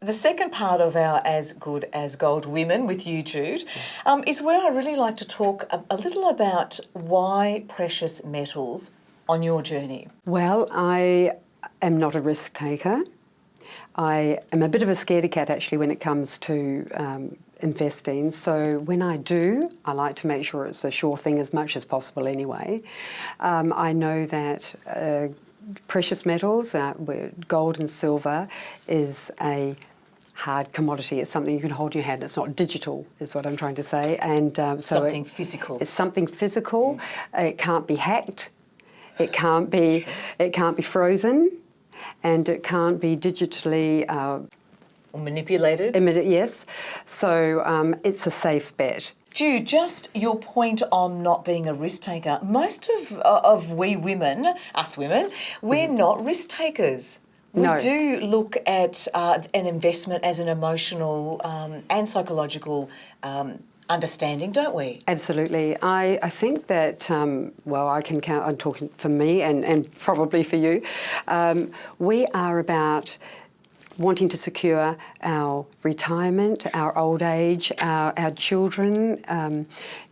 The second part of our As Good As Gold Women with you, Jude, is where I really like to talk a little about why precious metals on your journey. Well, I am not a risk taker. I am a bit of a scaredy cat actually when it comes to investing. So when I do, I like to make sure it's a sure thing as much as possible anyway. I know that precious metals, gold and silver, is a hard commodity. It's something you can hold in your hand. It's not digital, is what I'm trying to say. And Something physical. It's something physical. It can't be hacked. It can't be. It can't be frozen, and it can't be digitally Or manipulated. Yes. So it's a safe bet. Jude, just your point on not being a risk taker. Most of we women, us women, we're not risk takers. We No. do look at an investment as an emotional and psychological understanding, don't we? Absolutely. I think that, well, I can count, I'm talking for me and probably for you, we are about wanting to secure our retirement, our old age, our children.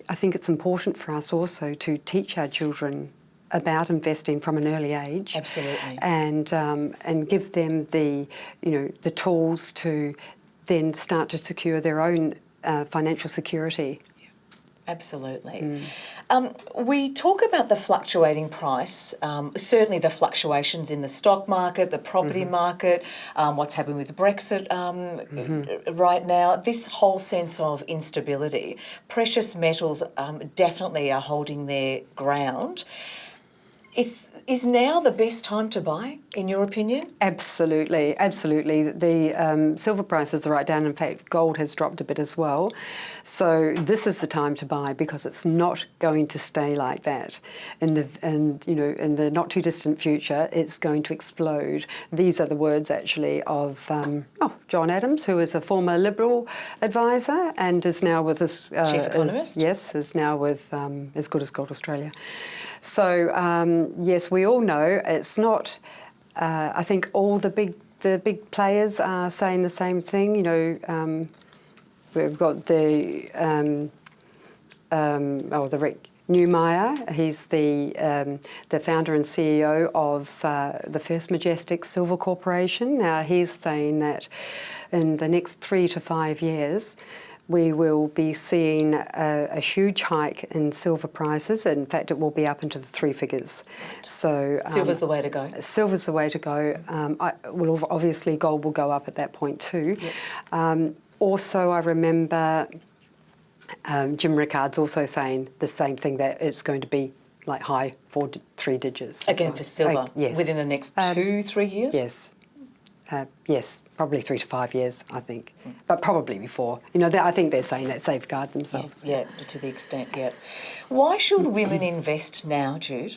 I think it's important for us also to teach our children about investing from an early age. Absolutely. And give them the tools to then start to secure their own financial security. Absolutely. We talk about the fluctuating price, certainly the fluctuations in the stock market, the property market, what's happening with Brexit right now, this whole sense of instability. Precious metals definitely are holding their ground. Is now the best time to buy, in your opinion? Absolutely, absolutely. The silver prices are right down. In fact, gold has dropped a bit as well. So this is the time to buy because it's not going to stay like that. In the not too distant future, it's going to explode. These are the words actually of John Adams, who is a former Liberal advisor and is now with us. Chief economist. Is now with As Good As Gold Australia. So yes, we all know it's not. I think all the big players are saying the same thing. We've got the Rick Neumeyer. He's the founder and CEO of the First Majestic Silver Corporation. Now he's saying that in the next 3 to 5 years, we will be seeing a huge hike in silver prices. In fact, it will be up into the 3 figures. So Silver's the way to go. Silver's the way to go. Obviously, gold will go up at that point too. Yep. Also, I remember Jim Rickard's also saying the same thing, that it's going to be like high 3 digits. Again, for silver, yes. Within the next 2-3 years? Yes. Yes, probably 3 to 5 years, I think, but probably before. I think they're saying that safeguard themselves. Yeah, to the extent, yeah. Why should women invest now, Jude?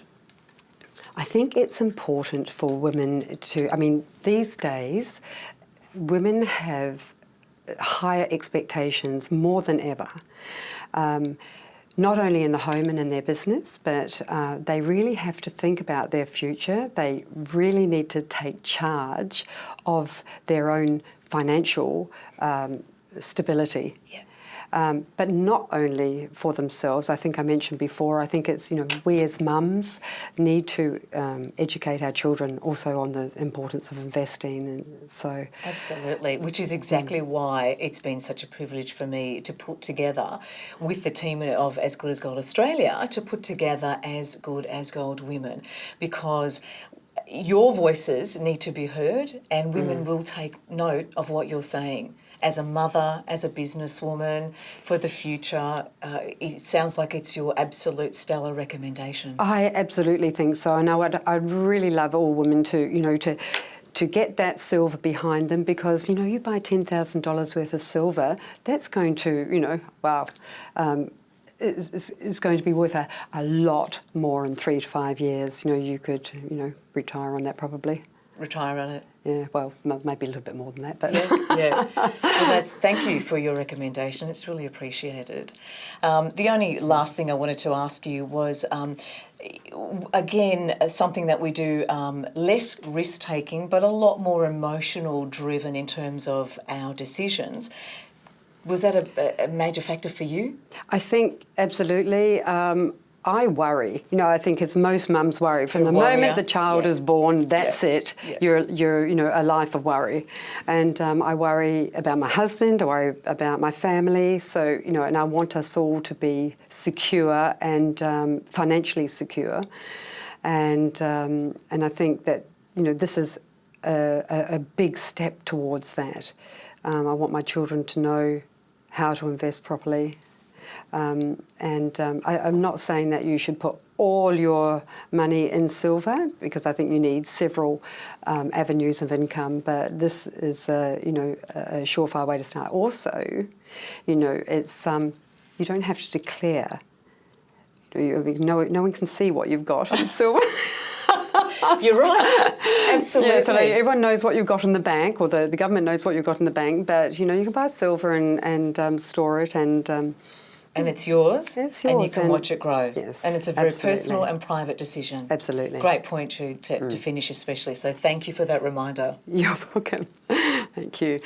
I think it's important for women to, these days, women have higher expectations more than ever. Not only in the home and in their business, but they really have to think about their future. They really need to take charge of their own financial stability. Yeah. But not only for themselves. I think I mentioned before, I think it's, we as mums need to educate our children also on the importance of investing. And so Absolutely, which is exactly why it's been such a privilege for me to put together with the team of As Good As Gold Australia, to put together As Good As Gold Women, because your voices need to be heard and women will take note of what you're saying. As a mother, as a businesswoman, for the future, it sounds like it's your absolute stellar recommendation. I absolutely think so. I know I'd really love all women to get that silver behind them, because, you buy $10,000 worth of silver, that's going to, it's going to be worth a lot more in 3 to 5 years. You could, retire on that probably. retire on it. Yeah, well, maybe a little bit more than that, but Yeah. Well, thank you for your recommendation. It's really appreciated. The only last thing I wanted to ask you was, again, something that we do less risk taking, but a lot more emotional driven in terms of our decisions. Was that a major factor for you? I think absolutely. I worry. I think as most mums worry. From You're the a warrior. moment the child is born, that's it. Yeah. You're a life of worry. And I worry about my husband. I worry about my family. So and I want us all to be secure and financially secure. And I think that this is a big step towards that. I want my children to know how to invest properly. I'm not saying that you should put all your money in silver, because I think you need several avenues of income, but this is a surefire way to start. Also, it's you don't have to declare. No one can see what you've got in silver. You're right. Absolutely. Yeah, so everyone knows what you've got in the bank, or the government knows what you've got in the bank, but you can buy silver and store it and it's yours. It's and you yours, can watch it grow. Yes, and it's a very absolutely. personal and private decision. Absolutely. Great point to finish especially. So thank you for that reminder. You're welcome. Thank you.